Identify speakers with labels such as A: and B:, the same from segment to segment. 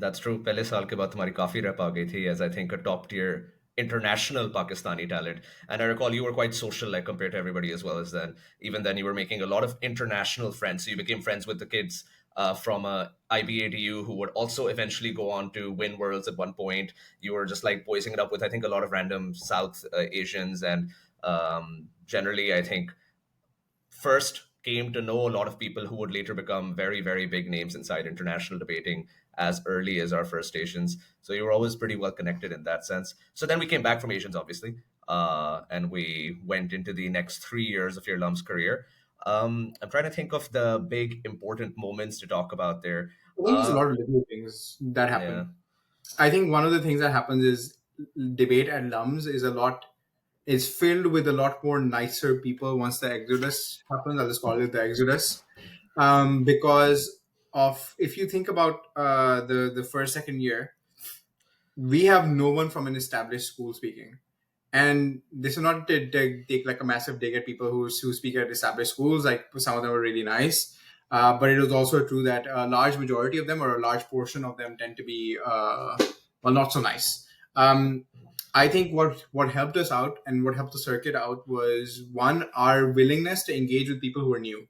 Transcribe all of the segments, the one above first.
A: That's true. पहले साल के बाद तुम्हारी काफी rep आ गई थी as I think a top tier international Pakistani talent. And I recall you were quite social, like compared to everybody as well as then. Even then, you were making a lot of international friends. So you became friends with the kids from IBADU who would also eventually go on to win worlds at one point. You were just like poising it up with, I think, a lot of random South Asians and generally, I think first came to know a lot of people who would later become very, very big names inside international debating as early as our first stations. So you were always pretty well connected in that sense. So then we came back from Asians, obviously, and we went into the next 3 years of your Lum's career. I'm trying to think of the big important moments to talk about there.
B: I think there's a
A: Uh,
B: lot of little things that
A: yeah,
B: happen. I think one of the things that happens is debate at Lums is filled with a lot more nicer people once the exodus happens. I'll just call it the exodus, because of if you think about the first second year, we have no one from an established school speaking. And this is not to take like a massive dig at people who speak at established schools. Like some of them are really nice, but it is also true that a large majority of them or a large portion of them tend to be well, not so nice. Um, I think what helped us out and what helped the circuit out was one, our willingness to engage with people who are new.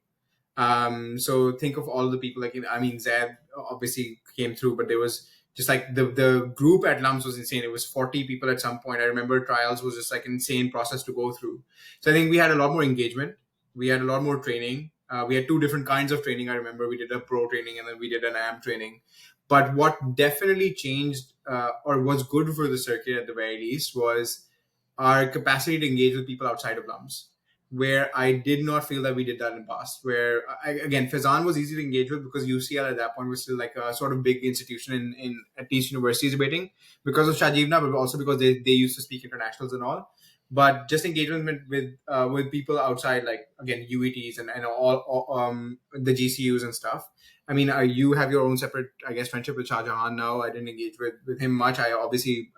B: So think of all the people like I mean Zed obviously came through, but there was just like the group at Lums was insane. It was 40 people at some point. I remember trials was just like an insane process to go through. So I think we had a lot more engagement. We had a lot more training. We had two different kinds of training. I remember we did a pro training and then we did an AM training. But what definitely changed or was good for the circuit at the very least was our capacity to engage with people outside of Lums, where I did not feel that we did that in the past. Where again, Fazan was easy to engage with because UCL at that point was still like a sort of big institution in at least universities debating because of Shajivna, but also because they used to speak internationals and all. But just engagement with people outside, like again UETs and all the GCUs and stuff. I mean, you have your own separate, I guess, friendship with Shah Jahan now. I didn't engage with him much. I obviously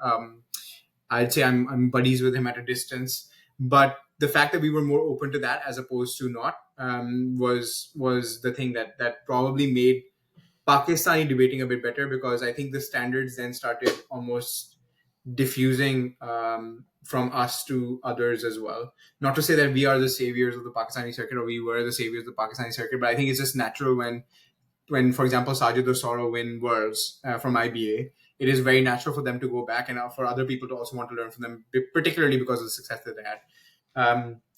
B: I'd say I'm buddies with him at a distance. But the fact that we were more open to that as opposed to not was the thing that probably made Pakistani debating a bit better because I think the standards then started almost diffusing from us to others as well. Not to say that we are the saviors of the Pakistani circuit or we were the saviors of the Pakistani circuit, but I think it's just natural when, for example, Sajid or Soro win worlds from IBA, it is very natural for them to go back and for other people to also want to learn from them, particularly because of the success that they had.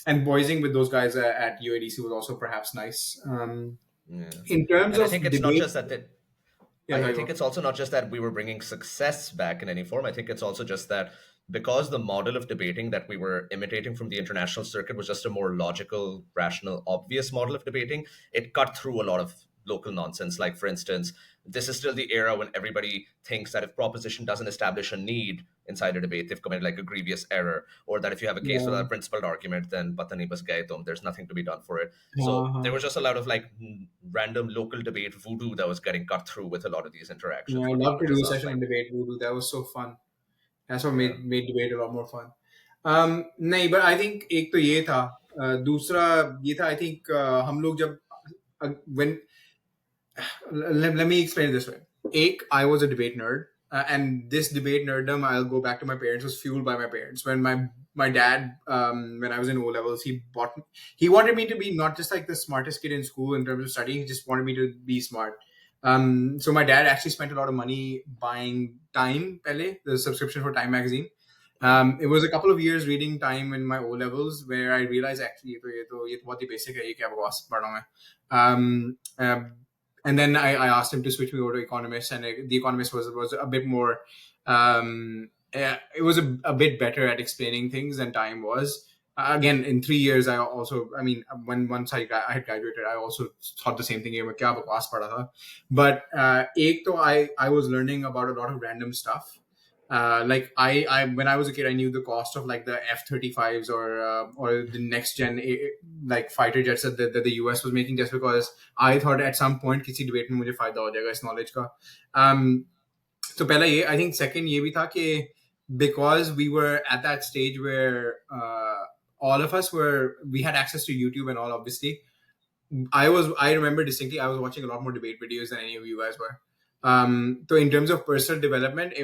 B: And boysing with those guys at UADC was also perhaps nice.
A: yeah.
B: In terms
A: And I
B: of
A: think it's not
B: debate,
A: just that they,
B: yeah,
A: I
B: sorry,
A: think
B: go.
A: it's also not just that we were bringing success back in any form. I think it's also just that because the model of debating that we were imitating from the international circuit was just a more logical, rational, obvious model of debating, it cut through a lot of local nonsense. Like, for instance, this is still the era when everybody thinks that if proposition doesn't establish a need inside a debate, they've committed like a grievous error, or that if you have a case without
B: Yeah.
A: a principled argument, then patani bas gaye tum, there's nothing to be done for it. So there
B: Uh-huh.
A: was just a lot of like random local debate voodoo that was getting cut through with a lot of these
B: Yeah,
A: interactions
B: I'd
A: where people
B: love
A: were
B: to do
A: just
B: a
A: asked
B: session on
A: like,
B: debate voodoo. That was so fun. That's what
A: yeah,
B: made debate a lot more fun. नहीं, but I think एक तो ये था, दूसरा ये था, I think हम लोग जब when let me explain it this way. I was a debate nerd, and this debate nerddom, I'll go back to my parents, was fueled by my parents. When my dad, when I was in O levels, he wanted me to be not just like the smartest kid in school in terms of studying. He just wanted me to be smart. So my dad actually spent a lot of money buying Time, Pele, the subscription for Time magazine.
A: yeah.
B: It was a couple of years reading Time in my O levels where I realized actually ये तो बहुत ही basic है, ये क्या बकवास पढ़ रहा हूँ मैं. And then I asked him to switch me over to Economist, and the Economist was a bit more, it was a bit better at explaining things than Time was. Again, in 3 years, I mean, when once I had graduated, I also thought the same thing. मैं क्या बकवास पढ़ा था. But एक तो I was learning about a lot of random stuff. Like I when I was a kid, I knew the cost of like the F-35s or the next gen like fighter jets that the US was making, just because I thought at some point किसी debate में मुझे फायदा हो जाएगा इस knowledge का. So पहला ये, I think second ये भी था कि because we were at that stage where all of us we had access to YouTube and all, obviously. I remember distinctly I was watching a lot more debate videos than any of you guys were. So in terms of personal development,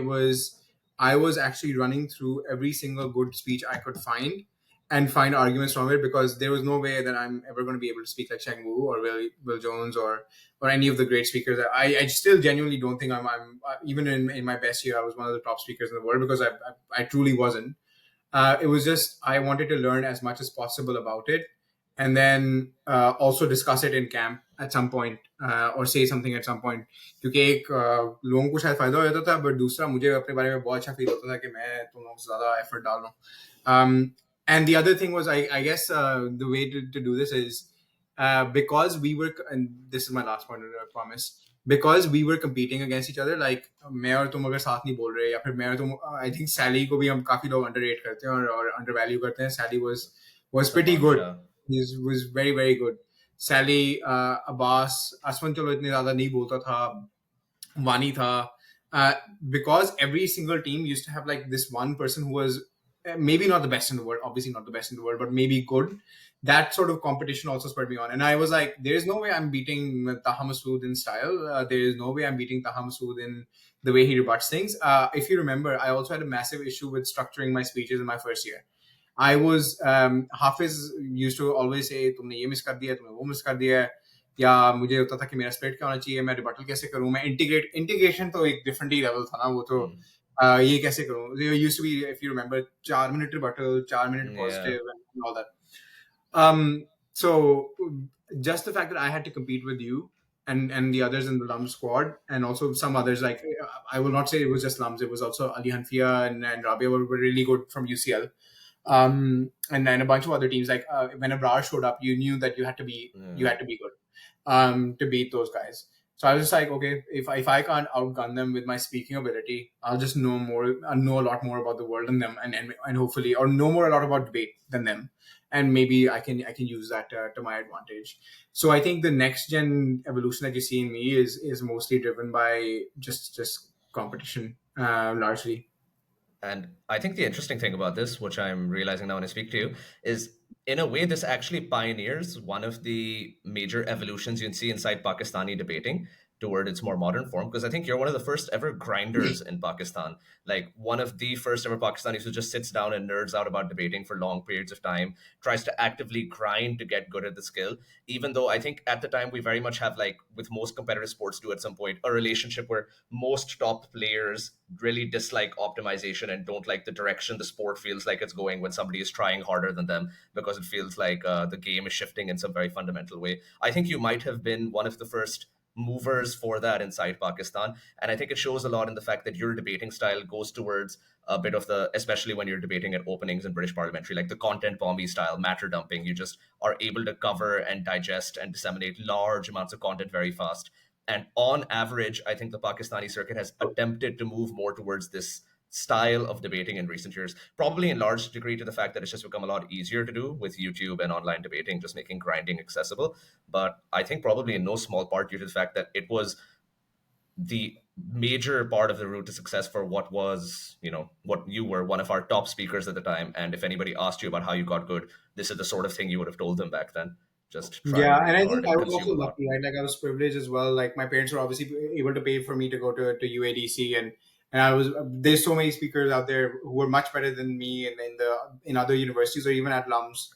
B: I was actually running through every single good speech I could find and find arguments from it, because there was no way that I'm ever going to be able to speak like Cheng Wu or Will Jones or any of the great speakers. I still genuinely don't think I'm even in my best year I was one of the top speakers in the world, because I truly wasn't. It was just I wanted to learn as much as possible about it, and then also discuss it in camp at some point, or say something at some point. क्योंकि एक लोगों को शायद फायदा हो जाता था, but दूसरा मुझे अपने बारे में बहुत अच्छा फील होता था कि मैं तुम लोगों से ज्यादा एफर्ट डाल रहा हूँ. And the other thing was, I guess the way to do this is, because we were, and this is my last point, I promise, because we were competing against each other, like मैं और तुम अगर साथ नहीं बोल रहे, या फिर मैं और तुम, I think Sally को भी हम काफी लोग underrate करते हैं और undervalue करते हैं. Sally was pretty good.
A: Tamasha.
B: He was very very good. Sally, Abbas, Aswan चलो इतने ज्यादा नहीं बोलता था, Vani tha, because every single team used to have like this one person who was maybe not the best in the world, obviously not the best in the world, but maybe good. That sort of competition also spurred me on, and I was like, "There is no way I'm beating Taha Masood in style. There is no way I'm beating Taha Masood in the way he rebuts things." If you remember, I also had a massive issue with structuring my speeches in my first year. I was Hafiz used to always say तुमने ये miss कर दिया, तुमने वो miss कर दिया है, या मुझे होता था कि मेरा स्प्लिट क्या होना चाहिए, मैं रिबटल कैसे करूं, मैं इंटीग्रेशन तो एक डिफरेंट ही लेवल था ना वो तो.
A: Hmm.
B: ये कैसे करूं, used to be, if you remember, 4 minute rebuttal, 4 minute
A: Yeah.
B: Positive and all that. So just the fact that I had to compete with you and the others in the Lum squad, and also some others, like I will not say it was just Lums, it was also Ali Hanfia and Rabia were really good from UCL. And then a bunch of other teams, like when Abrar showed up, you knew that you
A: Yeah.
B: had to be good to beat those guys. So I was just like, okay, if I can't outgun them with my speaking ability, I'll just know more, know a lot more about the world than them, and hopefully, or know more a lot about debate than them, and maybe I can use that to my advantage. So I think the next gen evolution that you see in me is mostly driven by just competition, largely.
A: And I think the interesting thing about this, which I'm realizing now when I speak to you, is in a way, this actually pioneers one of the major evolutions you'd see inside Pakistani debating toward its more modern form. Because I think you're one of the first ever grinders in Pakistan. Like one of the first ever Pakistanis who just sits down and nerds out about debating for long periods of time, tries to actively grind to get good at the skill. Even though I think at the time we very much have, like with most competitive sports do at some point, a relationship where most top players really dislike optimization and don't like the direction the sport feels like it's going when somebody is trying harder than them, because it feels like the game is shifting in some very fundamental way. I think you might have been one of the first movers for that inside Pakistan. And I think it shows a lot in the fact that your debating style goes towards a bit of the, especially when you're debating at openings in British parliamentary, like the content bomby style, matter dumping. You just are able to cover and digest and disseminate large amounts of content very fast. And on average, I think the Pakistani circuit has attempted to move more towards this style of debating in recent years, probably in large degree to the fact that it's just become a lot easier to do with YouTube and online debating, just making grinding accessible. But I think probably in no small part due to the fact that it was the major part of the route to success for what was, what you were one of our top speakers at the time. And if anybody asked you about how you got good, this is the sort of thing you would have told them back then. Just try
B: Yeah, and
A: really
B: I think
A: hard
B: I
A: and
B: was
A: consume
B: also
A: a lot.
B: lucky, right? Like I was privileged as well. Like my parents were obviously able to pay for me to go to UADC, and I was there's so many speakers out there who were much better than me, and in other universities or even at LUMS,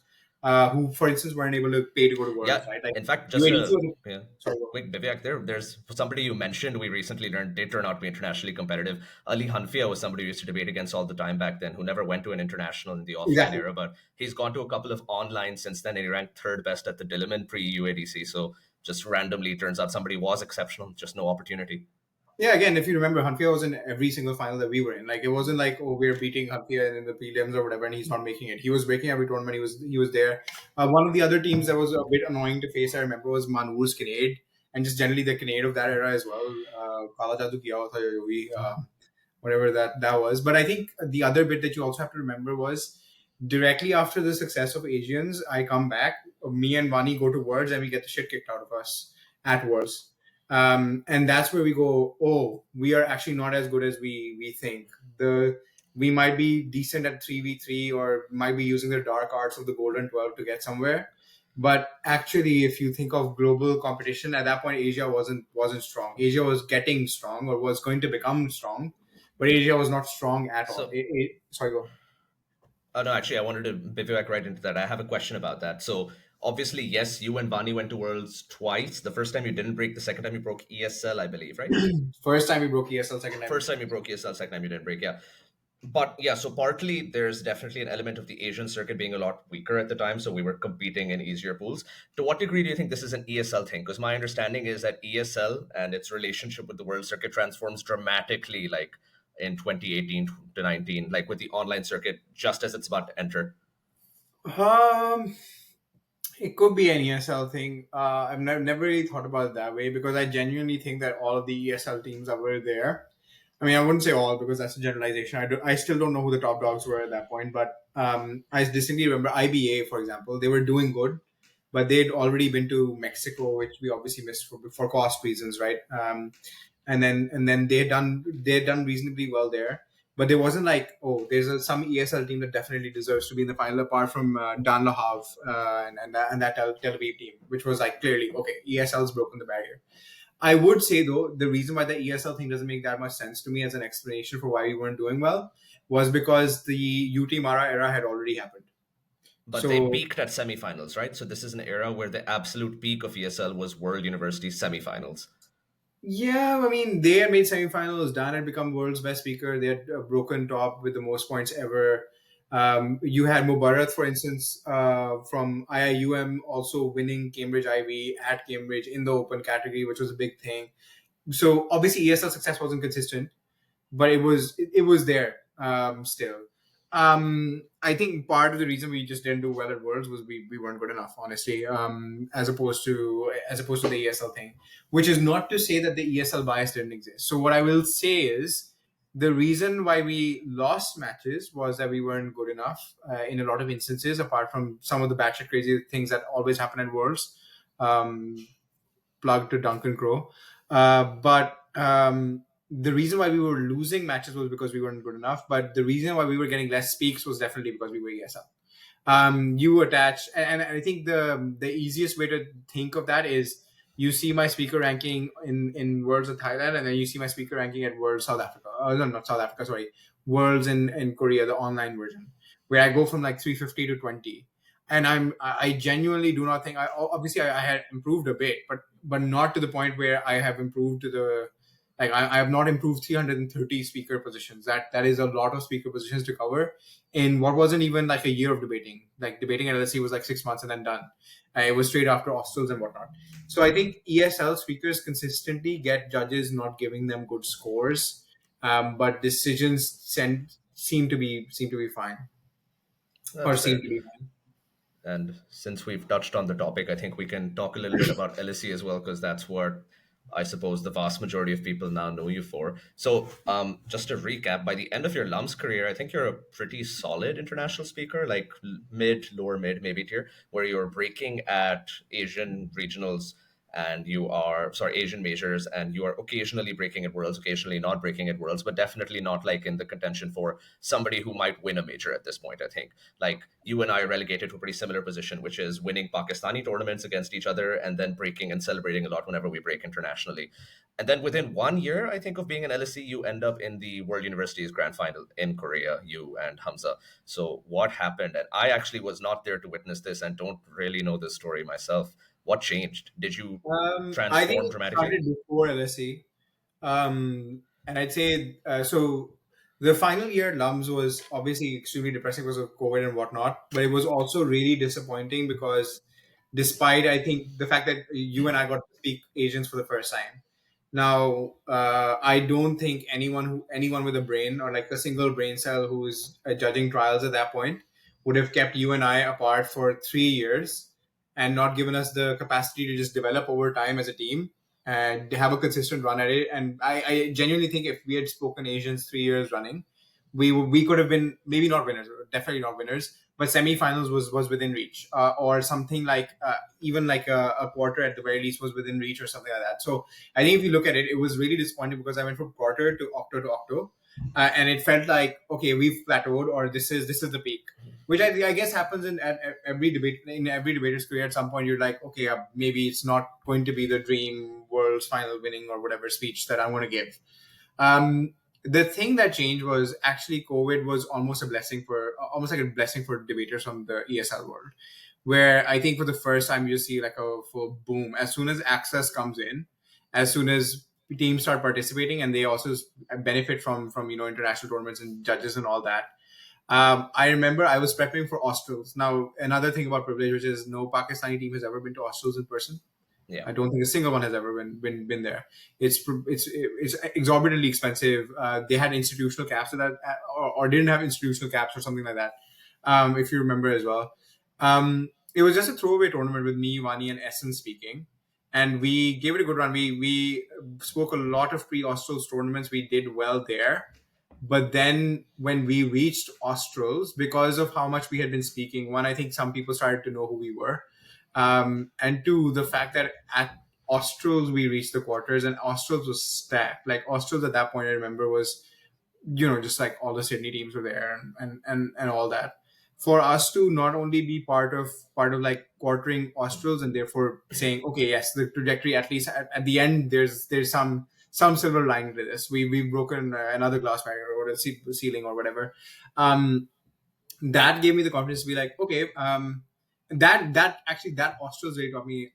B: who, for instance, weren't able to pay to go to Worlds,
A: Yeah,
B: right? Like
A: in fact, just
B: UADC
A: a
B: was
A: yeah,
B: sorry. Go.
A: quick Vivek there's somebody you mentioned we recently learned did turn out to be internationally competitive. Ali Hanfia was somebody we used to debate against all the time back then, who never went to an international in the offline
B: Exactly.
A: era, but he's gone to a couple of online since then, and he ranked third best at the Diliman pre-UADC. So just randomly turns out somebody was exceptional, just no opportunity.
B: Yeah, again, if you remember, Hanfia was in every single final that we were in. Like it wasn't like, oh, we're beating Hanfia in the prelims or whatever, and he's not making it. He was breaking every tournament. He was there. One of the other teams that was a bit annoying to face, I remember, was Manur's Kinnaid, and just generally the Kinnaid of that era as well. Kala Jadoo kiya hota jo bhi, whatever that was. But I think the other bit that you also have to remember was directly after the success of Asians, I come back. Me and Vani go to Worlds, and we get the shit kicked out of us at Worlds. And that's where we go, oh, we are actually not as good as we think. We might be decent at 3v3, or might be using the dark arts of the golden 12 to get somewhere, But actually, if you think of global competition, at that point, Asia wasn't strong. Asia was getting strong or was going to become strong, but Asia was not strong at all.
A: So,
B: Sorry, go.
A: no, actually, I wanted to bivouac right into that. I have a question about that. So, obviously, yes, you and Vani went to Worlds twice. The first time you didn't break, the second time you broke ESL, I believe, right?
B: First time we broke ESL, second time we
A: First
B: broke
A: time you
B: ESL.
A: broke ESL, second time you didn't break, yeah. But yeah, so partly there's definitely an element of the Asian circuit being a lot weaker at the time, so we were competing in easier pools. To what degree do you think this is an ESL thing? Because my understanding is that ESL and its relationship with the world circuit transforms dramatically, like in 2018 to 19, like with the online circuit, just as it's about to enter.
B: Um, it could be an ESL thing. I've never really thought about it that way because I genuinely think that all of the ESL teams that were there. I mean, I wouldn't say all because that's a generalization. I still don't know who the top dogs were at that point, but I distinctly remember IBA, for example, they were doing good, but they'd already been to Mexico, which we obviously missed for cost reasons, right? And then they had done reasonably well there. But there wasn't like, oh, there's some ESL team that definitely deserves to be in the final, apart from Dan Le Havre and that Tel Aviv team, which was like clearly okay. ESL's broken the barrier. I would say though, the reason why the ESL thing doesn't make that much sense to me as an explanation for why we weren't doing well was because the UT Mara era had already happened.
A: But they
B: So
A: peaked at semifinals, right? So this is an era where the absolute peak of ESL was World University semifinals.
B: yeah, I mean, they had made semifinals. Dan had become world's best speaker. They had broken top with the most points ever. You had Mubarak, for instance, from IIUM, also winning Cambridge IB at Cambridge in the open category, which was a big thing. So obviously, ESL success wasn't consistent, but it was there still. I think part of the reason we just didn't do well at Worlds was we weren't good enough, honestly. As opposed to the ESL thing, which is not to say that the ESL bias didn't exist. So what I will say is the reason why we lost matches was that we weren't good enough in a lot of instances, apart from some of the batshit crazy things that always happen at Worlds. Um, Plug to Duncan Crow. But the reason why we were losing matches was because we weren't good enough. But the reason why we were getting less speaks was definitely because we were ESL. You attach, and I think the easiest way to think of that is you see my speaker ranking in Worlds of Thailand, and then you see my speaker ranking at Worlds South Africa. No, not South Africa. Sorry, Worlds in Korea, the online version, where I go from like 350 to 20. And I genuinely do not think obviously I had improved a bit, but not to the point where I have improved to the like I have not improved 330 speaker positions. That is a lot of speaker positions to cover in what wasn't even like a year of debating. Like debating at LSE was like 6 months and then done. It was straight after hostels and whatnot. So I think ESL speakers consistently get judges not giving them good scores, but decisions seem to be fine or
A: That's
B: seem
A: fair.
B: to be fine.
A: And since we've touched on the topic, I think we can talk a little bit about LSE as well, because that's what I suppose the vast majority of people now know you for. So, just to recap, by the end of your LUMS career, I think you're a pretty solid international speaker, like mid, lower mid, maybe tier, where you're breaking at Asian regionals and you are sorry Asian majors, and you are occasionally breaking at worlds, occasionally not breaking at worlds, but definitely not like in the contention for somebody who might win a major at this point. I think like you and I are relegated to a pretty similar position, which is winning Pakistani tournaments against each other and then breaking and celebrating a lot whenever we break internationally. And then within 1 year, I think, of being an LSE, you end up in the World University's grand final in Korea, you and Hamza. So what happened? And I actually was not there to witness this and don't really know this story myself. What changed? Did you
B: I think
A: transform
B: it
A: dramatically?
B: started before LSE. And I'd say so. The final year at LUMS was obviously extremely depressing because of COVID and whatnot, but it was also really disappointing because, despite I think the fact that you and I got to speak Asians for the first time, now I don't think anyone with a brain or like a single brain cell who is judging trials at that point would have kept you and I apart for 3 years and not given us the capacity to just develop over time as a team and have a consistent run at it. And I genuinely think if we had spoken Asians 3 years running, we could have been maybe not winners, definitely not winners, but semifinals was within reach, or something like even like a quarter at the very least was within reach or something like that. So I think if you look at it, it was really disappointing because I went from quarter to octo, and it felt like okay, we've plateaued or this is the peak. which I guess happens at every debate, in every debater's career. At some point, you're like, okay, maybe it's not going to be the dream world's final winning or whatever speech that I want to give. The thing that changed was actually COVID was almost a blessing for, almost like a blessing for debaters from the ESL world, where I think for the first time you see like a full boom as soon as access comes in, as soon as teams start participating, and they also benefit from international tournaments and judges and all that. I remember I was prepping for Australs. Now, another thing about privilege, which is no Pakistani team has ever been to Australs in person.
A: Yeah.
B: I don't think a single one has ever been there. It's exorbitantly expensive. They had institutional caps for that, or didn't have institutional caps or something like that. If you remember as well, it was just a throwaway tournament with me, Wani, and Essence speaking, and we gave it a good run. We spoke a lot of pre-Australs tournaments. We did well there, but then when we reached Australs, because of how much we had been speaking, one, I think some people started to know who we were, and two, the fact that at Australs we reached the quarters and Australs was stacked. Like Australs at that point, I remember was just like all the Sydney teams were there and all that. For us to not only be part of like quartering Australs and therefore saying, okay, yes, the trajectory at least at the end, there's some silver lining to this. We've broken another glass barrier or a ceiling or whatever. That gave me the confidence to be like, okay, that actually that Australs really got me.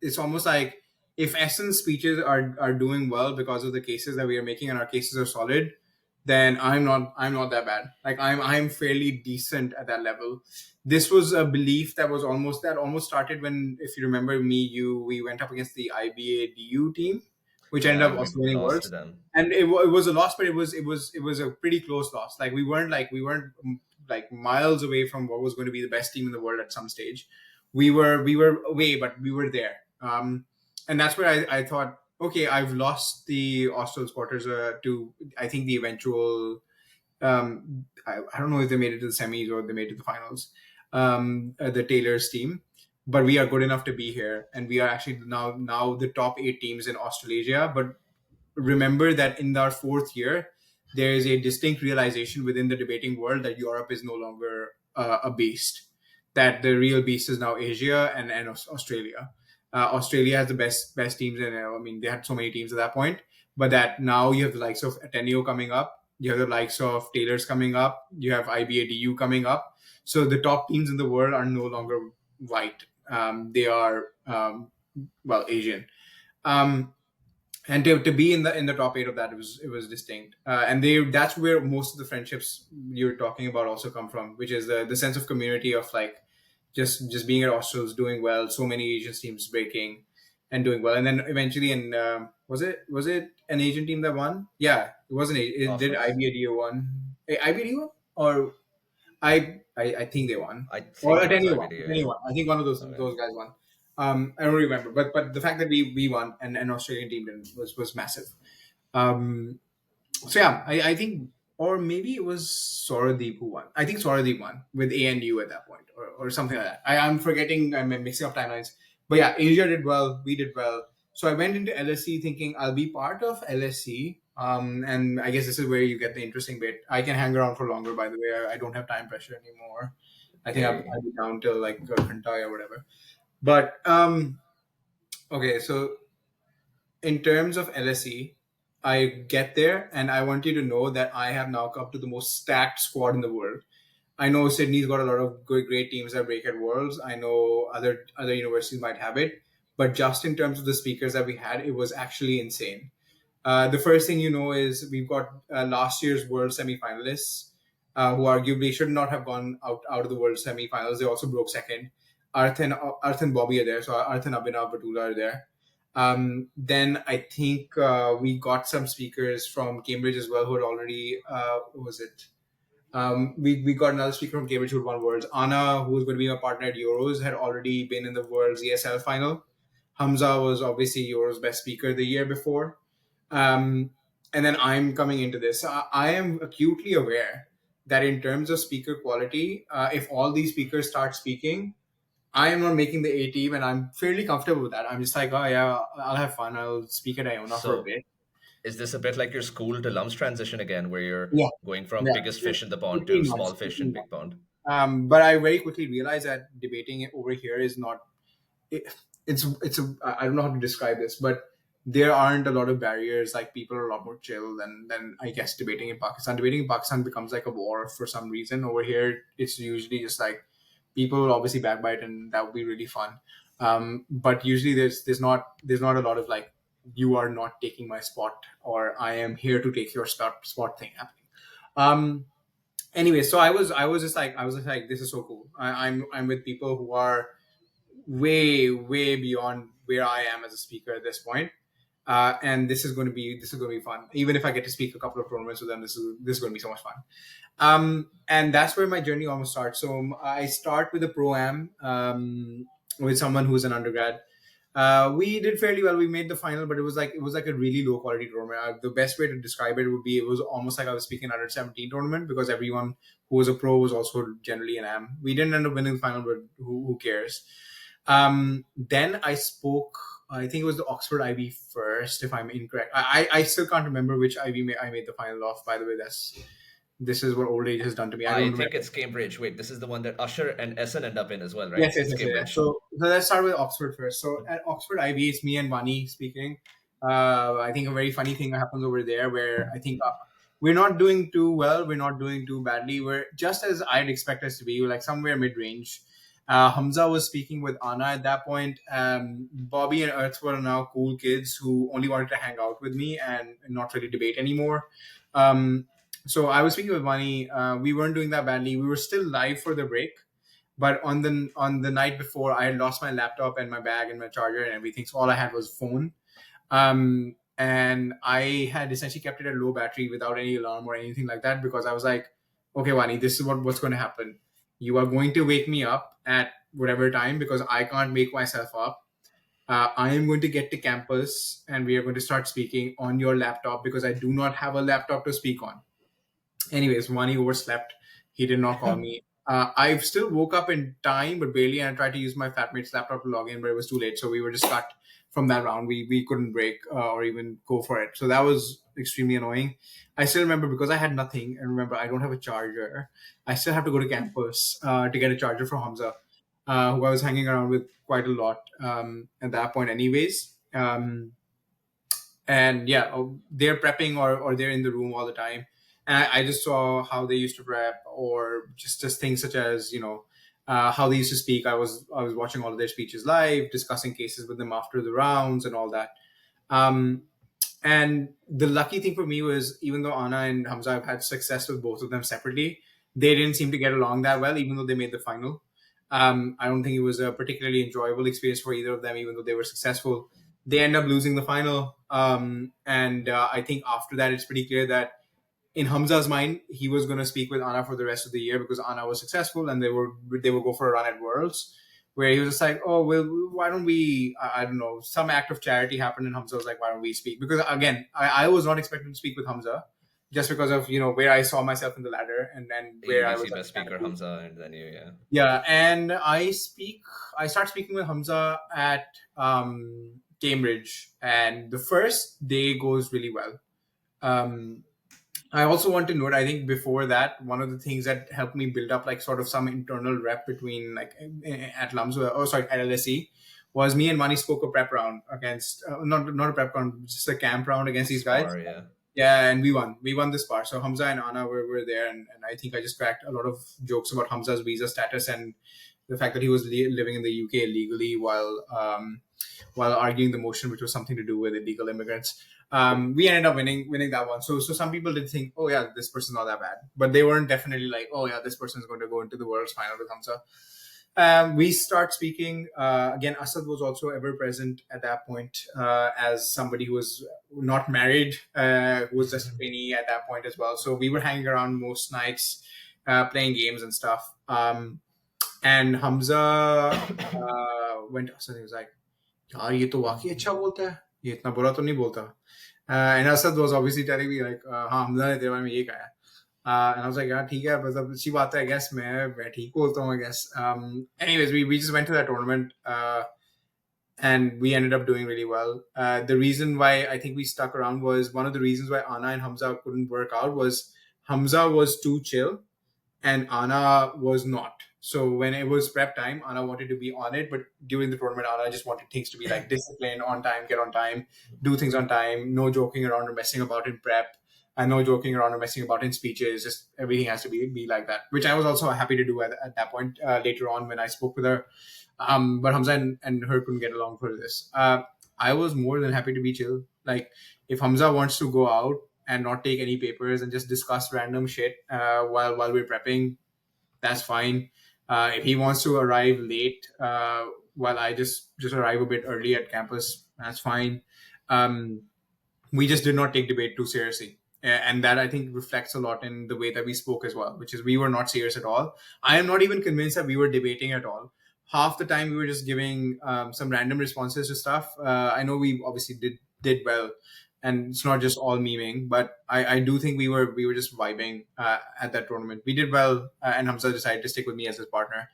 B: It's almost like if Essence speeches are doing well because of the cases that we are making and our cases are solid, then I'm not that bad. Like I'm fairly decent at that level. This was a belief that almost started when, if you remember me, we went up against the IBA DU team, which ended
A: Yeah,
B: up
A: and we
B: also winning
A: lost to
B: worlds.
A: them.
B: And it was a loss, but it was a pretty close loss. Like we weren't like miles away from what was going to be the best team in the world at some stage. We were away, but we were there. And that's where I thought, okay, I've lost the Australs quarters to I think the eventual. I don't know if they made it to the semis or they made it to the finals. The Taylor's team, but we are good enough to be here, and we are actually now the top 8 teams in Australasia. But remember that in our fourth year, there is a distinct realization within the debating world that Europe is no longer a beast. That the real beast is now Asia and Australia. Australia has the best teams, and I mean they had so many teams at that point. But that now you have the likes of Ateneo coming up, you have the likes of Taylor's coming up, you have IBADU coming up. So the top teams in the world are no longer white. They are Asian. Um, and to be in the top 8 of that, it was distinct, and that's where most of the friendships you're talking about also come from, which is the sense of community of like just being at Australs, doing well, so many Asian teams breaking and doing well, and then eventually was it an Asian team that won? Yeah, it was it
A: Of
B: did
A: course.
B: IBADO won. IBADO or I think they won,
A: I
B: or
A: think it was
B: Ateneo won.
A: IBDA,
B: Ateneo
A: yeah.
B: won. I think one of those
A: Okay.
B: those guys won. I don't remember, but the fact that we won and an Australian team didn't was massive. Um, so yeah, I think, or maybe it was Soradeep who won. I think Soradeep won with ANU at that point, or something like that. I'm forgetting. I'm mixing up timelines. But yeah, Asia did well. We did well. So I went into LSE thinking I'll be part of LSE. And I guess this is where you get the interesting bit. I can hang around for longer. By the way, I don't have time pressure anymore. I think
A: Hey.
B: I'll be down till like a Khantay or whatever. But okay, so in terms of LSE, I get there and I want you to know that I have now come to the most stacked squad in the world. I know Sydney's got a lot of great teams that break at Worlds. I know other universities might have it, but just in terms of the speakers that we had, it was actually insane. The first thing you know is we've got last year's World semifinalists, who arguably should not have gone out of the World semifinals. They also broke second. Arth and Bobby are there, so Arth and Abhinav Batula are there. Then I think we got some speakers from Cambridge as well who had already, what was it? We got another speaker from Cambridge who had won Worlds. Anna, who was going to be my partner at Euros, had already been in the Worlds ESL final. Hamza was obviously Euros best speaker the year before. Um, and then I'm coming into this. I am acutely aware that in terms of speaker quality, if all these speakers start speaking, I am not making the A team, and I'm fairly comfortable with that. I'm just like, oh yeah, I'll have fun. I'll speak at Iona for a
A: So
B: bit.
A: is this a bit like your school to LUMS transition again, where you're
B: Yeah,
A: going from
B: yeah.
A: biggest fish in the pond to
B: 18
A: small
B: months.
A: fish in
B: 18
A: big
B: months.
A: pond?
B: But I very quickly realized that debating it over here is not it, it's a I don't know how to describe this, but there aren't a lot of barriers. Like people are a lot more chill than I guess debating in Pakistan. Debating in Pakistan becomes like a war for some reason. Over here, it's usually just like people will obviously backbite, and that would be really fun. But usually there's not a lot of like you are not taking my spot or I am here to take your spot thing happening. Um, anyway, so I was just like this is so cool. I'm with people who are way beyond where I am as a speaker at this point. And this is going to be fun. Even if I get to speak a couple of tournaments with them, this is going to be so much fun. And that's where my journey almost starts. So I start with a pro am with someone who's an undergrad. We did fairly well. We made the final, but it was like a really low quality tournament. The best way to describe it would be it was almost like I was speaking under 17 tournament because everyone who was a pro was also generally an am. We didn't end up winning the final, but who cares? Then I spoke. I think it was the Oxford IB first, if I'm incorrect. I still can't remember which I made the final of. By the way, this is what old age has done to me. I don't
A: I
B: remember.
A: think it's Cambridge. Wait, this is the one that Usher and Essen end up in as well, right?
B: Yes, yes,
A: It's
B: yes, yes.
A: Cambridge.
B: So let's start with Oxford first. So at Oxford IB, it's me and Vani speaking. I think a very funny thing happens over there where I think we're not doing too well. We're not doing too badly. We're just as I'd expect us to be, like somewhere mid range. Hamza was speaking with Anna at that point. Bobby and Earth were now cool kids who only wanted to hang out with me and not really debate anymore. Um, so I was speaking with Vani. We weren't doing that badly. We were still live for the break, but on the night before, I had lost my laptop and my bag and my charger and everything. So all I had was phone. And I had essentially kept it at low battery without any alarm or anything like that because I was like, okay, Wani, this is what's going to happen. You are going to wake me up at whatever time because I can't make myself up. I am going to get to campus and we are going to start speaking on your laptop because I do not have a laptop to speak on. Anyways, one he overslept. He did not call me. I still woke up in time, but barely. And I tried to use my flatmate's laptop to log in, but it was too late. So we were just cut from that round. We couldn't break or even go for it. So that was extremely annoying. I still remember because I had nothing. And remember, I don't have a charger. I still have to go to campus to get a charger for Hamza, who I was hanging around with quite a lot at that point, anyways. And yeah, they're prepping or they're in the room all the time. And I just saw how they used to prep, or just things such as how they used to speak. I was watching all of their speeches live, discussing cases with them after the rounds and all that. Um, and the lucky thing for me was, even though Anna and Hamza have had success with both of them separately, they didn't seem to get along that well, even though they made the final. I don't think it was a particularly enjoyable experience for either of them, even though they were successful. They end up losing the final. And I think after that, it's pretty clear that in Hamza's mind, he was going to speak with Anna for the rest of the year because Anna was successful and they would go for a run at Worlds. Where he was just like, oh well, why don't we? I don't know. Some act of charity happened, and Hamza was like, why don't we speak? Because again, I was not expecting to speak with Hamza, just because of where I saw myself in the ladder and then where I
A: UGC
B: was at
A: best
B: the time.
A: speaker Hamza, and then you, yeah.
B: Yeah, and I start speaking with Hamza at Cambridge, and the first day goes really well. Um, I also want to note, I think before that, one of the things that helped me build up like sort of some internal rep between like at LUMS, oh sorry, at LSE, was me and Mani spoke a prep round against, not a prep round, just a camp round against these guys.
A: Spar, yeah.
B: Yeah, and we won. We won this part. So Hamza and Anna were there, and I think I just cracked a lot of jokes about Hamza's visa status and the fact that he was living in the UK illegally while arguing the motion, which was something to do with illegal immigrants. We ended up winning that one. So some people did think, oh yeah, this person's not that bad, but they weren't definitely like, oh yeah, this person's going to go into the world's final with Hamza. We start speaking again. Asad was also ever present at that point as somebody who was not married, who was just a trainee at that point as well. So we were hanging around most nights, playing games and stuff. And Hamza went to Asad. He was like, यार ये तो वाकई अच्छा बोलता है, ये इतना बुरा तो नहीं बोलता. And Asad was obviously telling me like, हाँ हमजा ने तेरे बारे में ये कहा है. And I was like, yeah, ठीक है, मतलब अच्छी बात है, I guess मैं ठीक बोलता हूँ, I guess. Anyways, we just went to that tournament, and we ended up doing really well. The reason why I think we stuck around was one of the reasons why Anna and Hamza couldn't work out was Hamza was too chill and Anna was not. So when it was prep time, Anna wanted to be on it, but during the tournament, Anna just wanted things to be like disciplined, on time, get on time, do things on time, no joking around or messing about in prep, and no joking around or messing about in speeches. Just everything has to be like that, which I was also happy to do at that point later on when I spoke with her. But Hamza and her couldn't get along for this. I was more than happy to be chill. Like if Hamza wants to go out and not take any papers and just discuss random shit while we're prepping, that's fine. If he wants to arrive late while I just arrive a bit early at campus, that's fine. Um, we just did not take debate too seriously. And that I think reflects a lot in the way that we spoke as well, which is we were not serious at all. I am not even convinced that we were debating at all. Half the time we were just giving some random responses to stuff. I know we obviously did well, and it's not just all memeing, but I do think we were just vibing at that tournament. We did well, and Hamza decided to stick with me as his partner.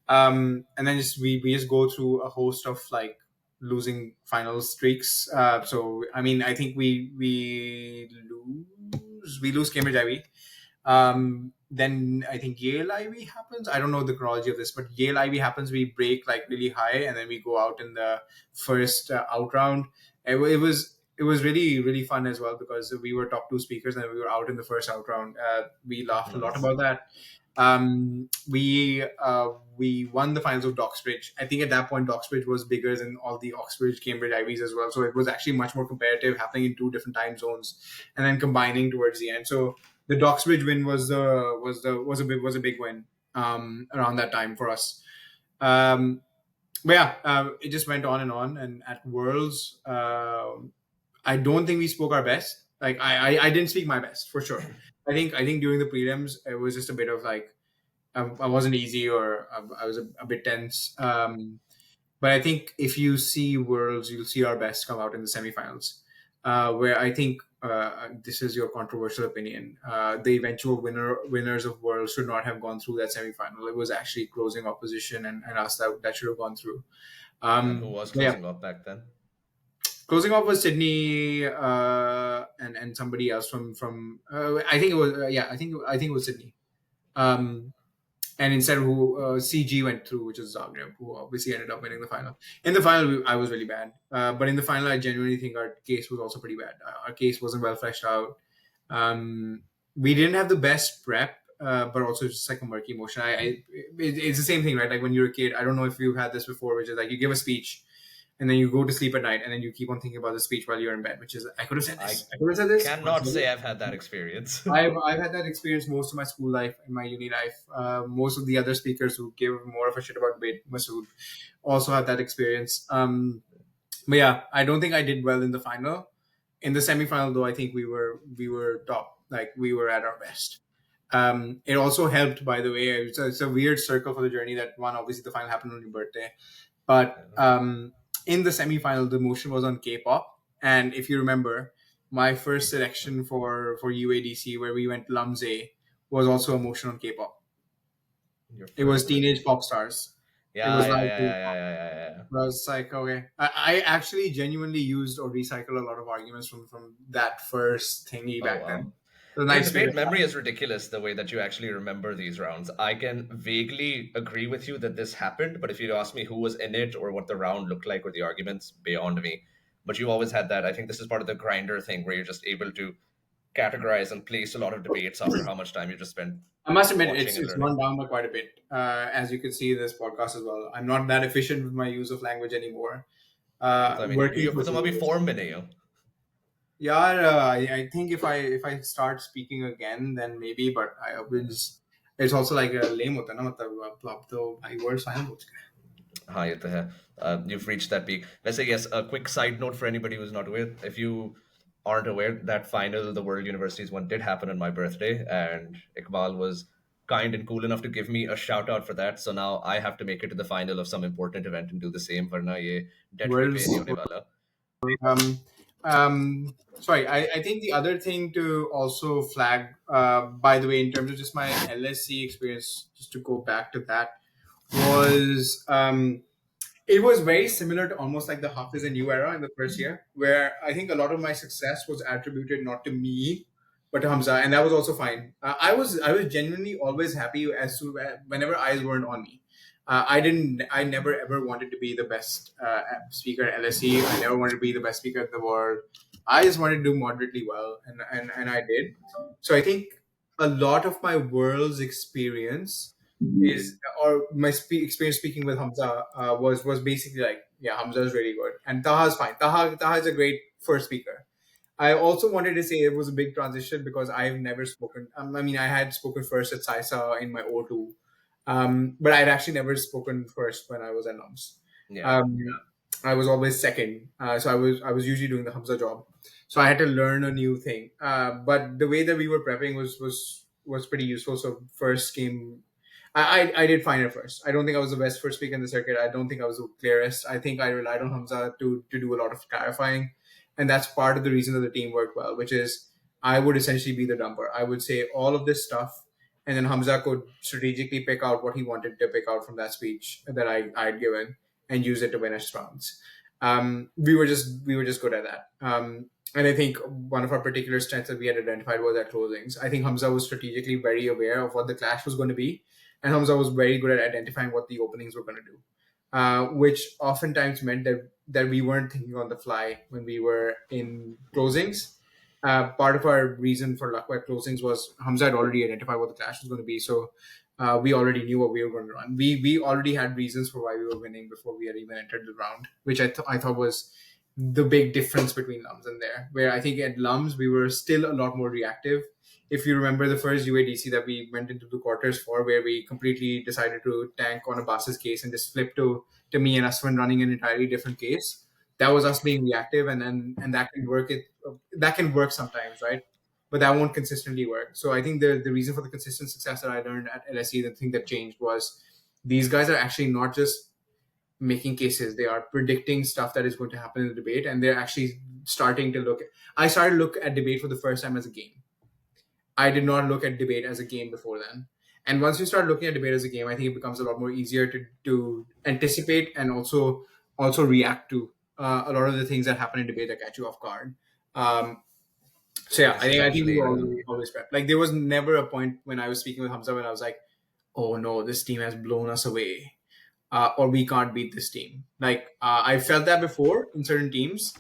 B: And then just we just go through a host of like losing final streaks. So I mean, I think we lose Cambridge Ivy. Then I think Yale Ivy happens. I don't know the chronology of this, but Yale Ivy happens. We break like really high, and then we go out in the first out round. It was really fun as well because we were top two speakers and we were out in the first out round. We laughed a lot
A: Nice.
B: about that. We won the finals of Doxbridge. I think at that point Doxbridge was bigger than all the Oxbridge, Cambridge Ivies as well. So it was actually much more competitive, happening in two different time zones, and then combining towards the end. So the Doxbridge win was a big win around that time for us. Um, but yeah, it just went on and on. And at Worlds, I don't think we spoke our best. Like I didn't speak my best for sure. I think during the prelims it was just a bit of like I wasn't easy or I was a bit tense. But I think if you see Worlds, you'll see our best come out in the semifinals, where I think this is your controversial opinion. The eventual winners of Worlds should not have gone through that semifinal. It was actually closing opposition and us that should have gone through.
A: And who was
B: Yeah,
A: closing off back then?
B: closing off was Sydney and somebody else from I think it was I think it was Sydney. Um, and instead who CG went through, which is Zagreb, who obviously ended up winning the final. In the final, I was really bad, but in the final, I genuinely think our case was also pretty bad. Our case wasn't well fleshed out. We didn't have the best prep, but also just like a murky motion. It's the same thing, right? Like when you're a kid, I don't know if you've had this before, which is like you give a speech and then you go to sleep at night and then you keep on thinking about the speech while you're in bed, which is I could have said
A: I
B: this, I could have said this, I could have
A: cannot
B: said this.
A: say I've had that experience.
B: I've had that experience most of my school life and my uni life. Most of the other speakers who give more of a shit about debate, Masood, also had that experience. But yeah, I don't think I did well in the final. In the semifinal, though, I think we were top. Like we were at our best. It also helped, by the way. It's a weird circle for the journey that one. Obviously, the final happened on your birthday, but in the semifinal, the motion was on K-pop, and if you remember, my first selection for UADC, where we went Lumsey, was also a motion on K-pop.
A: Your
B: It was
A: first
B: Teenage
A: selection.
B: Pop Stars. It
A: Yeah,
B: was
A: yeah,
B: like
A: yeah, yeah, yeah, yeah, yeah, yeah.
B: I was like, okay. I actually genuinely used or recycled a lot of arguments from that first thingy
A: Oh
B: back then.
A: wow.
B: It was
A: Your
B: nice to
A: debate
B: just
A: memory is ridiculous the way that you actually remember these rounds. I can vaguely agree with you that this happened, but if you ask me who was in it or what the round looked like or the arguments, beyond me. But you always had that. I think this is part of the grinder thing where you're just able to categorize and place a lot of debates after how much time you just spent
B: I must admit
A: watching
B: it's
A: and
B: it's
A: learning.
B: gone down by quite a bit. As you can see in this podcast as well. I'm not that efficient with my use of language anymore.
A: So I mean,
B: Working
A: you
B: for
A: put them up
B: 2 years.
A: form minute.
B: Yeah, I think if I start speaking again, then maybe. But I will just. It's also like a lame होता है ना मतलब अब तो भाई words final हो चुके हैं.
A: हाँ ये तो है. You've reached that peak. Let's say yes. A quick side note for anybody who's not aware: if you aren't aware, that final, the World Universities one, did happen on my birthday, and Iqbal was kind and cool enough to give me a shout out for that. So now I have to make it to the final of some important event and do the same. वरना ये debt free पे
B: Words.
A: नहीं होने वाला.
B: Um, Sorry, I think the other thing to also flag, by the way, in terms of just my LSC experience, just to go back to that, was it was very similar to almost like the Hafiz and You era in the first year, where I think a lot of my success was attributed not to me, but Hamza, and that was also fine. I was genuinely always happy as to whenever eyes weren't on me. I never ever wanted to be the best speaker at LSE. I never wanted to be the best speaker in the world. I just wanted to do moderately well, and I did. So I think a lot of my world's experience is, or my experience speaking with Hamza was basically like, yeah, Hamza is really good, and Taha's fine. Taha is a great first speaker. I also wanted to say it was a big transition because I've never spoken. I mean, I had spoken first at Saisa in my O2, but I'd actually never spoken first when I was at NUMS.
A: Yeah.
B: Um, I was always second, so I was usually doing the Hamza job. So I had to learn a new thing. But the way that we were prepping was pretty useful. So first came I did fine at first. I don't think I was the best first speaker in the circuit. I don't think I was the clearest. I think I relied on Hamza to do a lot of clarifying, and that's part of the reason that the team worked well. Which is I would essentially be the dumper. I would say all of this stuff, and then Hamza could strategically pick out what he wanted to pick out from that speech that I'd given and use it to win us rounds. We were just good at that. And I think one of our particular strengths that we had identified was at closings. I think Hamza was strategically very aware of what the clash was going to be, and Hamza was very good at identifying what the openings were going to do, which oftentimes meant that we weren't thinking on the fly when we were in closings. Part of our reason for luck at closings was Hamza had already identified what the clash was going to be, so we already knew what we were going to run. We already had reasons for why we were winning before we had even entered the round, which I thought was the big difference between Lums and there. Where I think at Lums we were still a lot more reactive. If you remember the first UADC that we went into the quarters for, where we completely decided to tank on a Bass's case and just flip to me and Aswan running an entirely different case, that was us being reactive, and that can work. That can work sometimes, right? But that won't consistently work. So I think the reason for the consistent success that I learned at LSE, the thing that changed was these guys are actually not just making cases; they are predicting stuff that is going to happen in the debate, and they're actually starting to look. I started to look at debate for the first time as a game. I did not look at debate as a game before then. And once you start looking at debate as a game, I think it becomes a lot more easier to anticipate and also react to a lot of the things that happen in debate that catch you off guard. Um, so yeah,
A: This is
B: I think we
A: actually
B: were always prepped. Like there was never a point when I was speaking with Hamza when I was like, "Oh no, this team has blown us away," or "We can't beat this team." Like I felt that before in certain teams,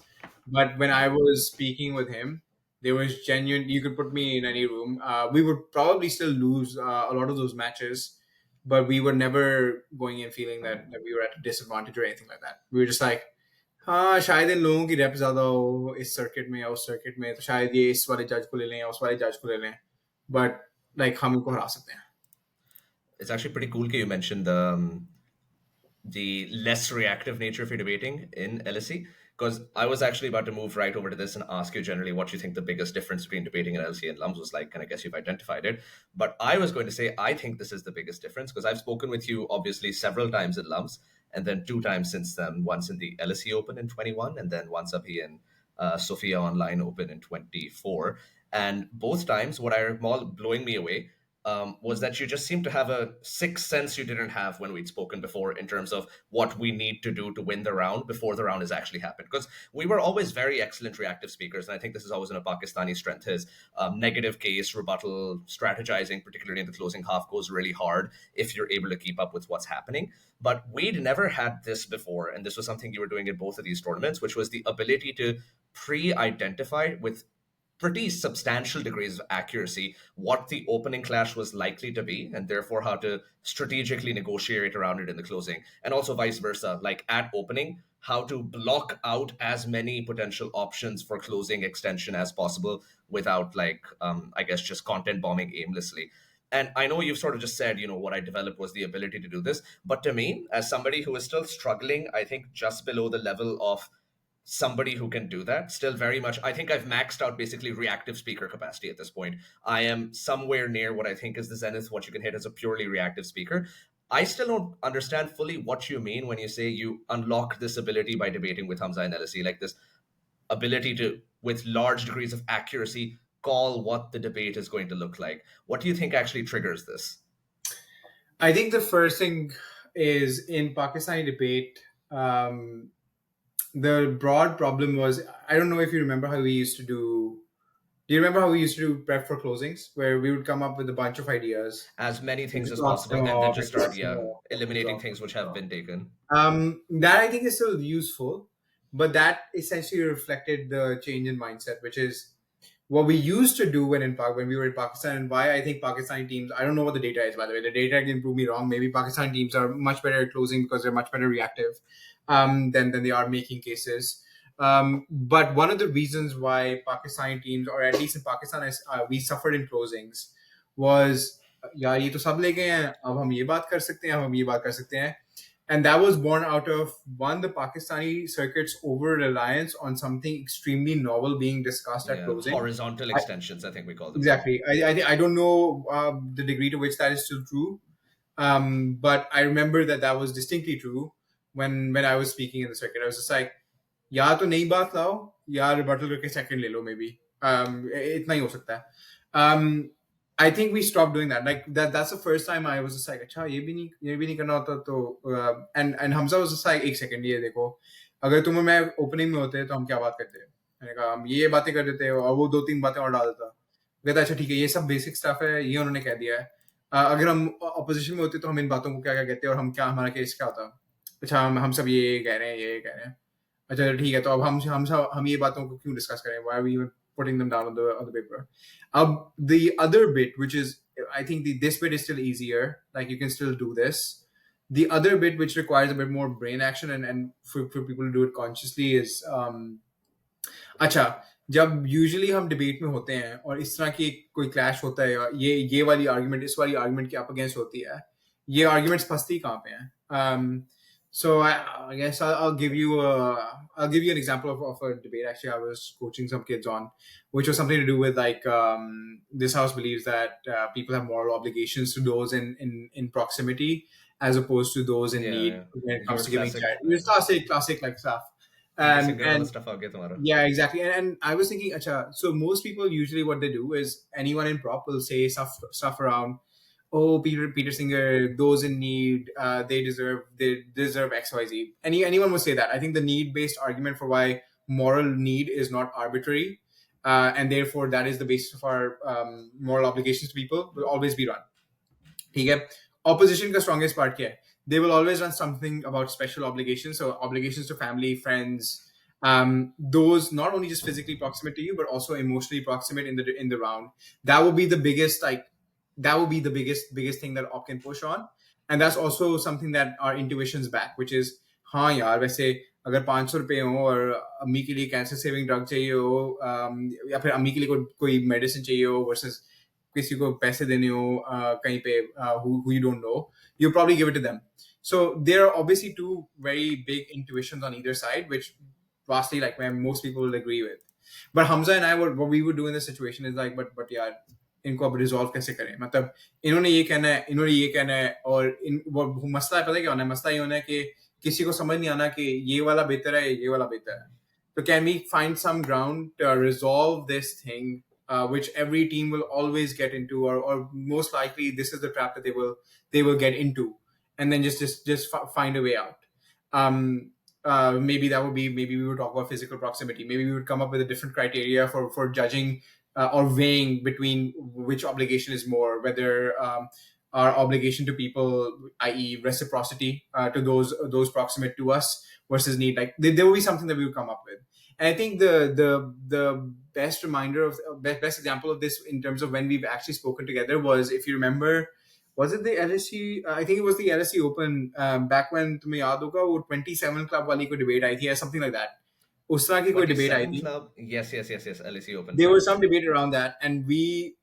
B: but when I was speaking with him, there was genuine. You could put me in any room. We would probably still lose a lot of those matches, but we were never going in feeling that we were at a disadvantage or anything like that. We were just like, हाँ शायद इन लोगों की rape ज्यादा हो इस circuit में या उस सर्किट में तो शायद ये इस वाले जज को ले लें या उस वाले जज को ले लें बट लाइक हम इनको हरा सकते हैं.
A: it's actually pretty cool that you mentioned the less reactive nature of your debating in LSE. Because I was actually about to move right over to this and ask you generally what you think the biggest difference between debating in LSE and LUMS was like, and I guess you've identified it. But I was going to say I think this is the biggest difference because I've spoken with you obviously several times at LUMS and then two times since then, once in the LSE Open in 21 and then once up here in Sofia Online Open in 24. And both times, what I recall blowing me away was that you just seem to have a sixth sense you didn't have when we'd spoken before in terms of what we need to do to win the round before the round has actually happened. Because we were always very excellent reactive speakers, and I think this is always in a Pakistani strength. His negative case, rebuttal, strategizing, particularly in the closing half, goes really hard if you're able to keep up with what's happening. But we'd never had this before, and this was something you were doing in both of these tournaments, which was the ability to pre-identify with pretty substantial degrees of accuracy what the opening clash was likely to be and therefore how to strategically negotiate around it in the closing and also vice versa like at opening how to block out as many potential options for closing extension as possible without like I guess just content bombing aimlessly. And I know you've sort of just said, what I developed was the ability to do this. But to me, as somebody who is still struggling, I think just below the level of somebody who can do that still very much I think I've maxed out basically reactive speaker capacity at this point. I am somewhere near what I think is the zenith what you can hit as a purely reactive speaker. I still don't understand fully what you mean when you say you unlock this ability by debating with Hamza and LSE, like this ability to with large degrees of accuracy call what the debate is going to look like. What do you think actually triggers this?
B: I think the first thing is in Pakistani debate. The broad problem was I don't know if you remember how we used to do Do you remember how we used to do prep for closings, where we would come up with a bunch of ideas,
A: As many
B: if
A: things
B: we
A: as
B: cross them
A: possible, and then
B: off,
A: just
B: if we
A: start,
B: cross them
A: yeah,
B: off, cross them
A: eliminating
B: off,
A: things which
B: cross them
A: have
B: off.
A: been taken.
B: That I think is still useful, but that essentially reflected the change in mindset, which is what we used to do when we were in Pakistan, and why I think Pakistani teams. I don't know what the data is, by the way. The data can prove me wrong. Maybe Pakistani teams are much better at closing because they're much better reactive than they are making cases. But one of the reasons why Pakistani teams, or at least in Pakistan, we suffered in closings, was यार ये तो सब ले गए हैं, अब हम ये बात कर सकते हैं, अब हम ये बात कर सकते हैं. And that was born out of one, the Pakistani circuit's over reliance on something extremely novel being discussed at
A: Yeah,
B: closing.
A: horizontal
B: I,
A: extensions, I think we call them now.
B: exactly. I don't know the degree to which that is still true, but I remember that was distinctly true when I was speaking in the circuit. I was just like, या तो नई बात लाओ या rebuttal करके second ले लो may be इतना ही हो सकता है. I think we stop doing that, like that's the first time I was just like अच्छा ये भी नहीं करना होता तो. And Hamza was just like एक सेकंड ये देखो, अगर तुम और मैं ओपनिंग में होते तो हम क्या बात करते हैं. मैंने कहा हम ये बातें कर देते और वो दो तीन बातें और डाल देता. कहता अच्छा ठीक है ये सब बेसिक स्टफ है, ये उन्होंने कह दिया है. अगर हम अपोजिशन में होते तो हम इन बातों को क्या क्या कहते हैं और हम क्या हमारा केस क्या होता. अच्छा हम सब ये कह रहे हैं ये कह रहे हैं. अच्छा ठीक है तो अब हम ये बातों को क्यों डिस्कस करें, why are we even putting them down on the paper. अब the other bit, which is I think this bit is still easier, like you can still do this. The other bit which requires a bit more brain action and for people to do it consciously is अच्छा, जब usually हम debate में होते हैं और इस तरह की कोई क्लैश होता है, या ये वाली आर्गुमेंट इस वाली आर्गुमेंट के आप अगेंस्ट होती है, ये आर्गुमेंट्स फंसती कहाँ पे हैं. So I guess I'll give you an example of a debate actually I was coaching some kids on, which was something to do with like this house believes that people have moral obligations to those in proximity as opposed to those in
A: Yeah,
B: need
A: yeah.
B: when it comes
A: Your
B: to giving
A: classic,
B: charity. It's classic like stuff.
A: Peter
B: And
A: singer वाला
B: and
A: stuff आ गया तुम्हारा.
B: yeah, exactly. And I was thinking, acha, so most people usually what they do is anyone in prop will say stuff around, oh, Peter Singer, those in need, they deserve X Y Z. Anyone would say that. I think the need based argument for why moral need is not arbitrary, and therefore that is the basis of our moral obligations to people will always be run. ठीक है. Opposition का strongest part क्या है? They will always run something about special obligations, so obligations to family, friends, those not only just physically proximate to you but also emotionally proximate in the round. That will be the biggest, like that will be the biggest thing that op can push on, and that's also something that our intuitions back, which is हाँ यार वैसे अगर 500 रुपये हो और अम्मी के लिए कैंसर सेविंग ड्रग चाहिए हो, या फिर अम्मी के लिए कोई मेडिसिन चाहिए हो वर्सेस किसी को पैसे देने हो कहीं पे who you don't know, you probably give it to them. So there are obviously two very big intuitions on either side, which vastly like where most people will agree with. But Hamza and I what we would do in this situation is like but यार इनको अब resolve कैसे करें, मतलब इन्होंने ये कहना है इन्होंने ये कहना है और वो मसला है, पता है क्या होना है, मसला ये होना है कि किसी को समझ नहीं आना कि ये वाला बेहतर है ये वाला बेहतर है. So can we find some ground to resolve this thing, which every team will always get into, or most likely this is the trap that they will get into, and then just find a way out. Maybe that would be, maybe we would talk about physical proximity. Maybe we would come up with a different criteria for judging or weighing between which obligation is more, whether our obligation to people, i.e., reciprocity to those proximate to us versus need. Like there will be something that we will come up with. And I think the best reminder of best example of this in terms of when we've actually spoken together was, if you remember, was it the LSE? I think it was the LSE Open back when तुम्हें याद होगा वो 27 club वाली कोई debate आई थी, or something like that. उस तरह की कोई debate आई
A: 27
B: थी.
A: club, yes, yes, yes, yes, LSE Open
B: There was
A: fine.
B: some debate around that, and we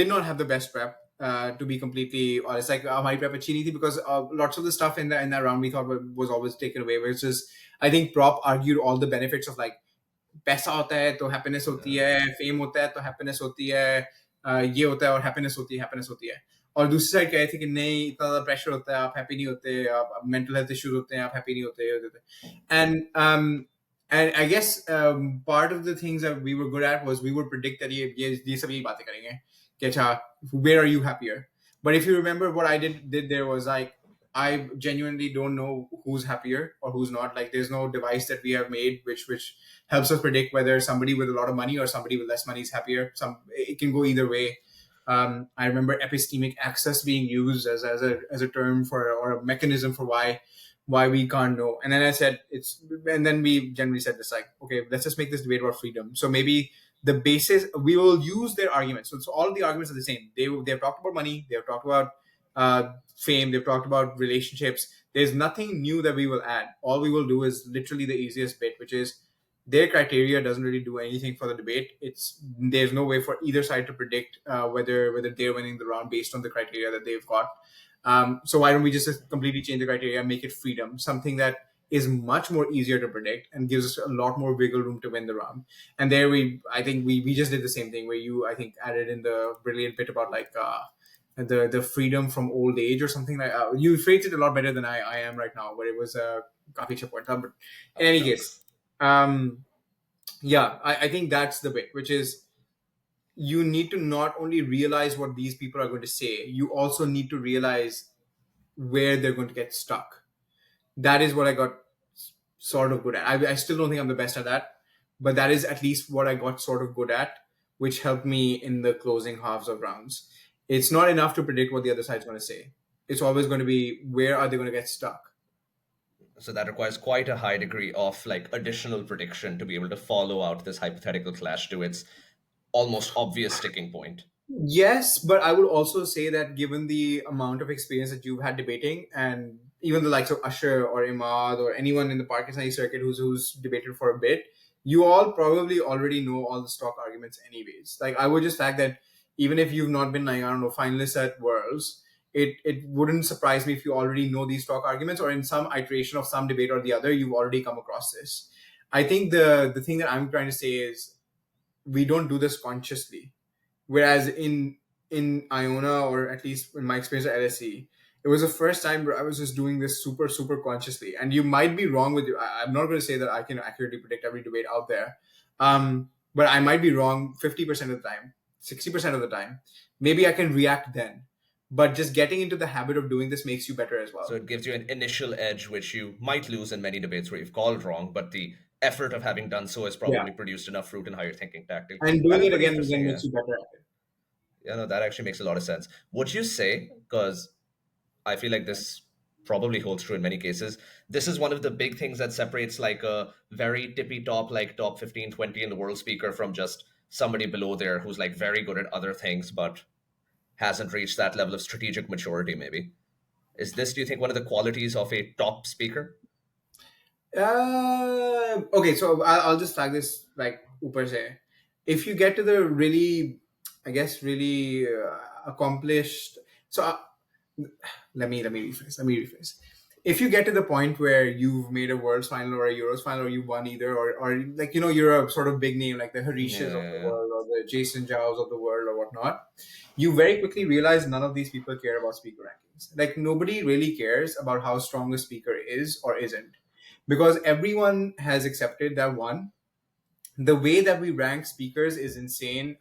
B: did not have the best prep. To be completely honest, like हमारी prep अच्छी नहीं थी because lots of the stuff in that round we thought was always taken away. Which is, I think prop argued all the benefits of like पैसा होता है तो happiness होती है, फेम होता है तो हैप्पीनेस होती है, ये होता है और हैप्पीनेस होती है. और दूसरी साइड कह रही थी कि नहीं इतना ज़्यादा प्रेशर होता है आप हैप्पी नहीं होते, आप मेंटल हेल्थ इश्यूज होते हैं आप हैप्पी नहीं होते. And I guess part of the things that we were good at was we would predict that ये सब यही बातें करेंगे कि अच्छा where are you happier. But if you remember what I did there was like I genuinely don't know who's happier or who's not. Like, there's no device that we have made which helps us predict whether somebody with a lot of money or somebody with less money is happier. It can go either way. I remember epistemic access being used as a term for, or a mechanism for why we can't know. And then I said it's, and then we generally said this, like, okay, let's just make this debate about freedom. So maybe the basis, we will use their arguments. So all the arguments are the same. They've talked about money. They've talked about fame. They've talked about relationships. There's nothing new that we will add. All we will do is literally the easiest bit, which is their criteria doesn't really do anything for the debate. It's There's no way for either side to predict whether they're winning the round based on the criteria that they've got. So why don't we just completely change the criteria and make it freedom, something that is much more easier to predict and gives us a lot more wiggle room to win the round. And there I think we just did the same thing where you, I think, added in the brilliant bit about like the freedom from old age or something like. You phrased it a lot better than I am right now, where it was a coffee shop point. But in
A: Oh,
B: any
A: shucks.
B: case, yeah, I think that's the bit, which is you need to not only realize what these people are going to say, you also need to realize where they're going to get stuck. That is what I got sort of good at. I still don't think I'm the best at that, but that is at least what I got sort of good at, which helped me in the closing halves of rounds. It's not enough to predict what the other side's going to say. It's always going to be, where are they going to get stuck?
A: So that requires quite a high degree of like additional prediction to be able to follow out this hypothetical clash to its almost obvious sticking point.
B: Yes, but I would also say that given the amount of experience that you've had debating, and even the likes of Usher or Imad or anyone in the Pakistani circuit who's debated for a bit, you all probably already know all the stock arguments anyways. Like, I would just fact that even if you've not been, like, I don't know, finalists at Worlds, it wouldn't surprise me if you already know these stock arguments, or in some iteration of some debate or the other, you've already come across this. I think the thing that I'm trying to say is, we don't do this consciously. Whereas in Iona, or at least in my experience at LSE, it was the first time where I was just doing this super consciously. And you might be wrong with you. I'm not going to say that I can accurately predict every debate out there, but I might be wrong 50% of the time, 60% of the time. Maybe I can react then. But just getting into the habit of doing this makes you better as
A: So
B: well.
A: it gives you an initial edge, which you might lose in many debates where you've called wrong, but the effort of having done so has
B: Yeah,
A: probably produced enough fruit in how you're thinking tactic.
B: and
A: That
B: doing
A: is
B: it
A: pretty
B: again and
A: interesting,
B: again
A: yeah.
B: makes you better at it.
A: Yeah, no, that actually makes a lot of sense. Would you say, because I feel like this probably holds true in many cases, this is one of the big things that separates like a very tippy top, like top 15, 20 in the world speaker from just somebody below there who's like very good at other things, but hasn't reached that level of strategic maturity, maybe? Is this, do you think, one of the qualities of a top speaker?
B: Okay, so I'll just flag this like upar se. If you get to the really, I guess, really accomplished. So let me rephrase. Let me rephrase. If you get to the point where you've made a world's final or a Euros final, or you won either, or like, you're a sort of big name like the
A: Yeah,
B: Harishes of
A: yeah,
B: the
A: yeah.
B: world or the Jason Zhaos of the world or whatnot, you very quickly realize none of these people care about speaker rankings. Like, nobody really cares about how strong a speaker is or isn't, because everyone has accepted that, one, the way that we rank speakers is insane,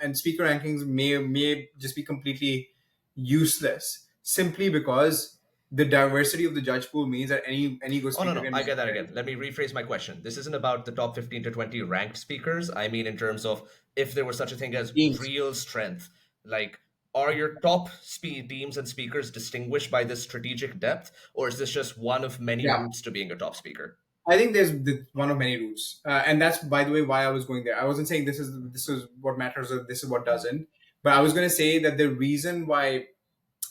B: and speaker rankings may just be completely useless, simply because the diversity of the judge pool means that any good
A: Oh, no,
B: speaker
A: no,
B: can
A: I
B: make
A: get that
B: it.
A: again. Let me rephrase my question. This isn't about the top 15 to 20 ranked speakers. I mean, in terms of if there was such a thing as
B: Teams.
A: real strength. Like, are your top teams and speakers distinguished by this strategic depth, or is this just one of many
B: Yeah,
A: routes to being a top speaker?
B: I think there's one of many routes, and that's, by the way, why I was going there. I wasn't saying this is what matters or this is what doesn't, but I was going to say that the reason why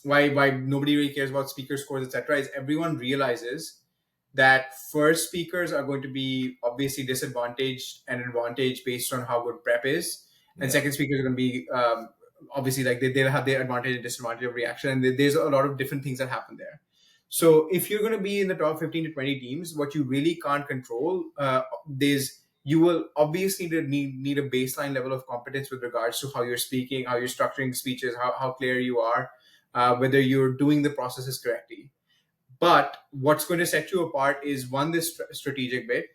B: nobody really cares about speaker scores, etc., is everyone realizes that first speakers are going to be obviously disadvantaged and advantaged based on how good prep is, and
A: Yeah.
B: second speakers are going to be obviously, like, they'll have their advantage and disadvantage of reaction, and there's a lot of different things that happen there. So if you're going to be in the top 15 to 20 teams, what you really can't control, is you will obviously need a baseline level of competence with regards to how you're speaking, how you're structuring speeches, how clear you are, whether you're doing the processes correctly. But what's going to set you apart is, one, this strategic bit,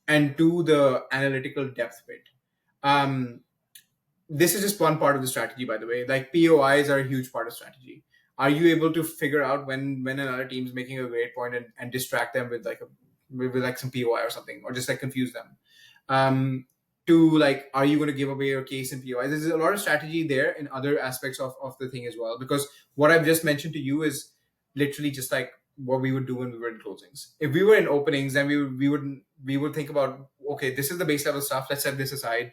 B: and two, the analytical depth bit. Um, this is just one part of the strategy, by the way. Like, POIs are a huge part of strategy. are you able to figure out when another team's making a great point and distract them with like a with like some POI or something, or just like confuse them? um to like, are you going to give away your case in POI? There's a lot of strategy there in other aspects of the thing as well, because what I've just mentioned to you is literally just like what we would do when we were in closings. If we were in openings, then we would think about, okay, this is the base level stuff, let's set this aside.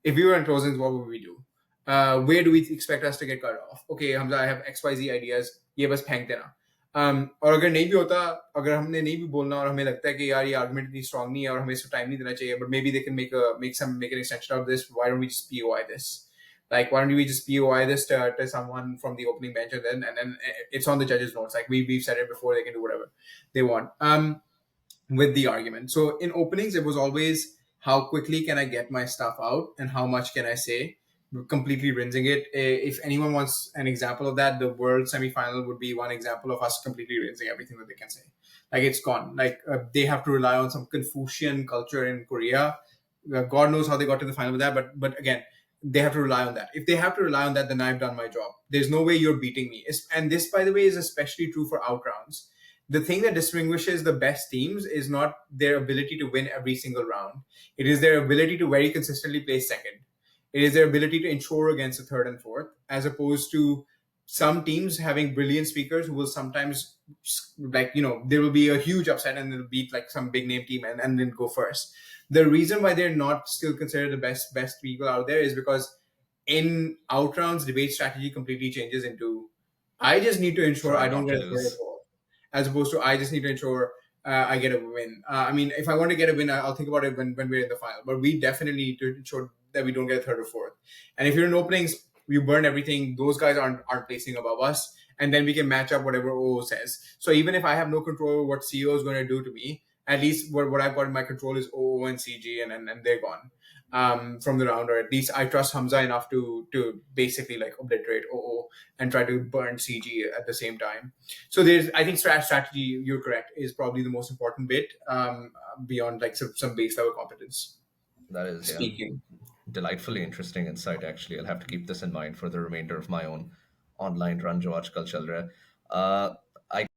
B: If we were in closings, what would we do? Where do we expect us to get cut off? Okay, Hamza, I have XYZ ideas, ये बस फेंक देना. और अगर नहीं भी होता, अगर हमने नहीं भी बोलना और हमें लगता है कि यार ये आर्गुमेंट इतनी स्ट्रांग नहीं है और हमें इसको टाइम नहीं देना चाहिए, but maybe they can make an extension of this. Why don't we just POI this? Like, why don't we just POI this to someone from the opening bench, and then it's on the judges' notes. Like we've said it before, they can do whatever they want. With the argument. So in openings, it was always how quickly can I get my stuff out and how much can I say, completely rinsing it. If anyone wants an example of that, the world semifinal would be one example of us completely rinsing everything that they can say. Like it's gone. Like they have to rely on some Confucian culture in Korea. God knows how they got to the final with that, but again, they have to rely on that. If they have to rely on that, then I've done my job. There's no way you're beating me. And this, by the way, is especially true for out rounds. The thing that distinguishes the best teams is not their ability to win every single round. It is their ability to very consistently play second. It is their ability to insure against the third and fourth, as opposed to some teams having brilliant speakers who will sometimes, like, there will be a huge upset and they'll beat like some big name team and then go first. The reason why they're not still considered the best people out there is because in out rounds, debate strategy completely changes into, I just need to ensure
A: Try
B: I don't
A: not to
B: get a third
A: lose.
B: ball, as opposed to I just need to ensure I get a win. I mean, if I want to get a win, I'll think about it when we're in the final. But we definitely need to ensure that we don't get a third or fourth. And if you're in openings, you burn everything. Those guys aren't placing above us, and then we can match up whatever OO says. So even if I have no control over what CEO is going to do to me, at least what I've got in my control is OO and CG, and they're gone from the round. Or at least I trust Hamza enough to basically like obliterate OO and try to burn CG at the same time. So I think strategy, you're correct, is probably the most important bit, beyond like some base level competence.
A: That is, yeah,
B: Speaking.
A: delightfully interesting insight, actually. I'll have to keep this in mind for the remainder of my own online run jo aajkal chal raha hai. I